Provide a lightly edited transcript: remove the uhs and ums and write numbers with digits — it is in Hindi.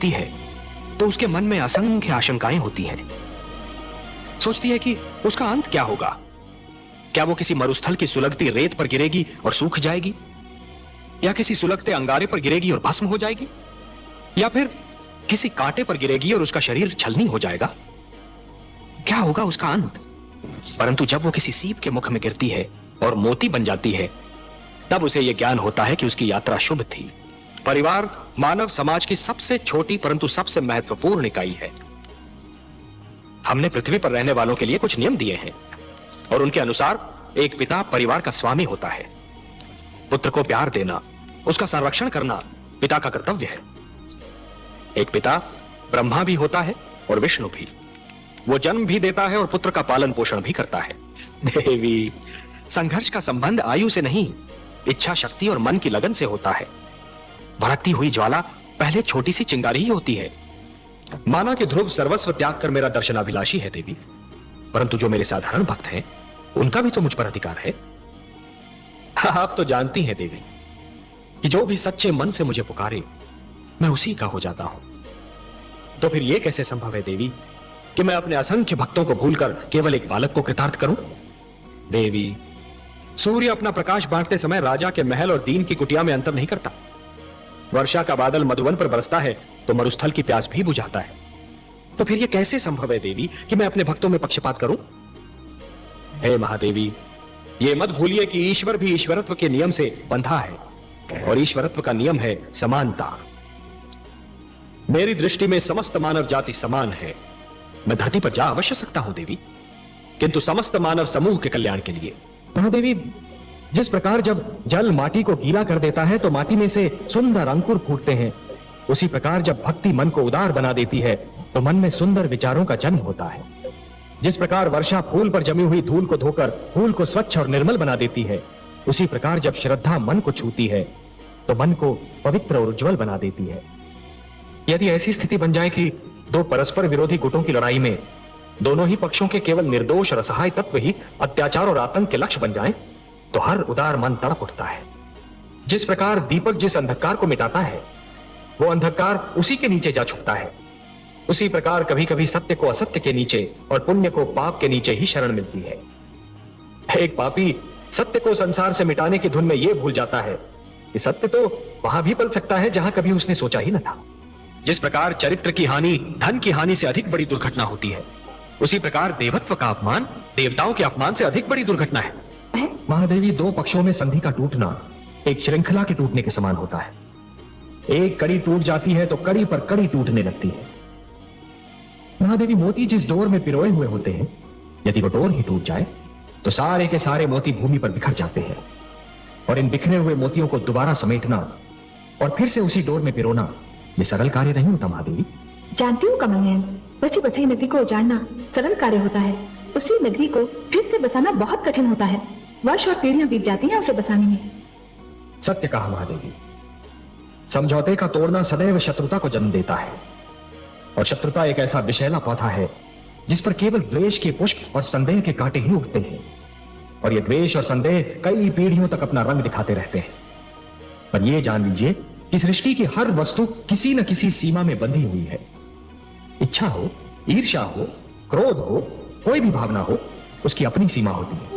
देखती है तो उसके मन में असंख्य आशंकाएं होती हैं। सोचती है कि उसका अंत क्या होगा। क्या वो किसी मरुस्थल की सुलगती रेत पर गिरेगी और सूख जाएगी, या किसी सुलगते अंगारे पर गिरेगी और भस्म हो जाएगी, या फिर किसी कांटे पर गिरेगी और उसका शरीर छलनी हो जाएगा। क्या होगा उसका अंत? परंतु जब वो किसी सीप के मुख में गिरती है और मोती बन जाती है, तब उसे यह ज्ञान होता है कि उसकी यात्रा शुभ थी। परिवार मानव समाज की सबसे छोटी परंतु सबसे महत्वपूर्ण इकाई है। हमने पृथ्वी पर रहने वालों के लिए कुछ नियम दिए हैं और उनके अनुसार एक पिता परिवार का स्वामी होता है। पुत्र को प्यार देना, उसका संरक्षण करना पिता का कर्तव्य है। एक पिता ब्रह्मा भी होता है और विष्णु भी। वो जन्म भी देता है और पुत्र का पालन पोषण भी करता है। देवी, संघर्ष का संबंध आयु से नहीं, इच्छा शक्ति और मन की लगन से होता है। भड़कती हुई ज्वाला पहले छोटी सी चिंगारी ही होती है। माना कि ध्रुव सर्वस्व त्याग कर मेरा दर्शनाभिलाषी है देवी, परंतु जो मेरे साधारण भक्त हैं उनका भी तो मुझ पर अधिकार है। आप तो जानती हैं देवी कि जो भी सच्चे मन से मुझे पुकारे मैं उसी का हो जाता हूं। तो फिर यह कैसे संभव है देवी कि मैं अपने असंख्य भक्तों को भूलकर केवल एक बालक को कृतार्थ करूं? देवी, सूर्य अपना प्रकाश बांटते समय राजा के महल और दीन की कुटिया में अंतर नहीं करता। वर्षा का बादल मधुवन पर बरसता है तो मरुस्थल की प्यास भी बुझाता है। तो फिर यह कैसे संभव है देवी कि मैं अपने भक्तों में पक्षपात करूं? हे महादेवी, यह मत भूलिए कि ईश्वर भी ईश्वरत्व के नियम से बंधा है और ईश्वरत्व का नियम है समानता। मेरी दृष्टि में समस्त मानव जाति समान है। मैं धरती पर जा अवश्य सकता हूं देवी, किंतु समस्त मानव समूह के कल्याण के लिए। महादेवी, जिस प्रकार जब जल माटी को गीला कर देता है तो माटी में से सुंदर अंकुर फूटते हैं, उसी प्रकार जब भक्ति मन को उदार बना देती है तो मन में सुंदर विचारों का जन्म होता है। जिस प्रकार वर्षा फूल पर जमी हुई धूल को धोकर फूल को स्वच्छ और निर्मल बना देती है, उसी प्रकार जब श्रद्धा मन को छूती है तो मन को पवित्र और उज्जवल बना देती है। यदि ऐसी स्थिति बन जाए कि दो परस्पर विरोधी गुटों की लड़ाई में दोनों ही पक्षों के केवल निर्दोष और असहाय तत्व ही अत्याचार और आतंक के लक्ष्य बन जाएं, तो हर उदार मन तड़प उठता है। जिस प्रकार दीपक जिस अंधकार को मिटाता है वो अंधकार उसी के नीचे जा छुपता है, उसी प्रकार कभी कभी सत्य को असत्य के नीचे और पुण्य को पाप के नीचे ही शरण मिलती है। एक पापी सत्य को संसार से मिटाने की धुन में यह भूल जाता है कि सत्य तो वहां भी पल सकता है जहां कभी उसने सोचा ही न था। जिस प्रकार चरित्र की हानि धन की हानि से अधिक बड़ी दुर्घटना होती है, उसी प्रकार देवत्व का अपमान देवताओं के अपमान से अधिक बड़ी दुर्घटना है। महादेवी, दो पक्षों में संधि का टूटना एक श्रृंखला के टूटने के समान होता है। एक कड़ी टूट जाती है तो कड़ी पर कड़ी टूटने लगती है। महादेवी, मोती जिस डोर में पिरोए हुए होते हैं, यदि वो डोर ही टूट जाए तो सारे के सारे मोती भूमि पर बिखर जाते हैं। और इन बिखरे हुए मोतियों को दोबारा समेटना और फिर से उसी डोर में पिरोना ये सरल कार्य नहीं होता महादेवी। जानती हूँ कमलनयन, बची बसाई नगरी को उजाड़ना सरल कार्य होता है, उसी नगरी को फिर से बसाना बहुत कठिन होता है। वर्ष और पीढ़ियां बीत जाती हैं उसे बसाने में। सत्य कहा महादेवी। समझौते का तोड़ना सदैव शत्रुता को जन्म देता है, और शत्रुता एक ऐसा विषैला पौधा है जिस पर केवल द्वेष के पुष्प और संदेह के कांटे ही उगते हैं, और ये द्वेष और संदेह कई पीढ़ियों तक अपना रंग दिखाते रहते हैं। पर यह जान लीजिए कि सृष्टि की हर वस्तु किसी न किसी सीमा में बंधी हुई है। इच्छा हो, ईर्ष्या हो, क्रोध हो, कोई भी भावना हो, उसकी अपनी सीमा होती है।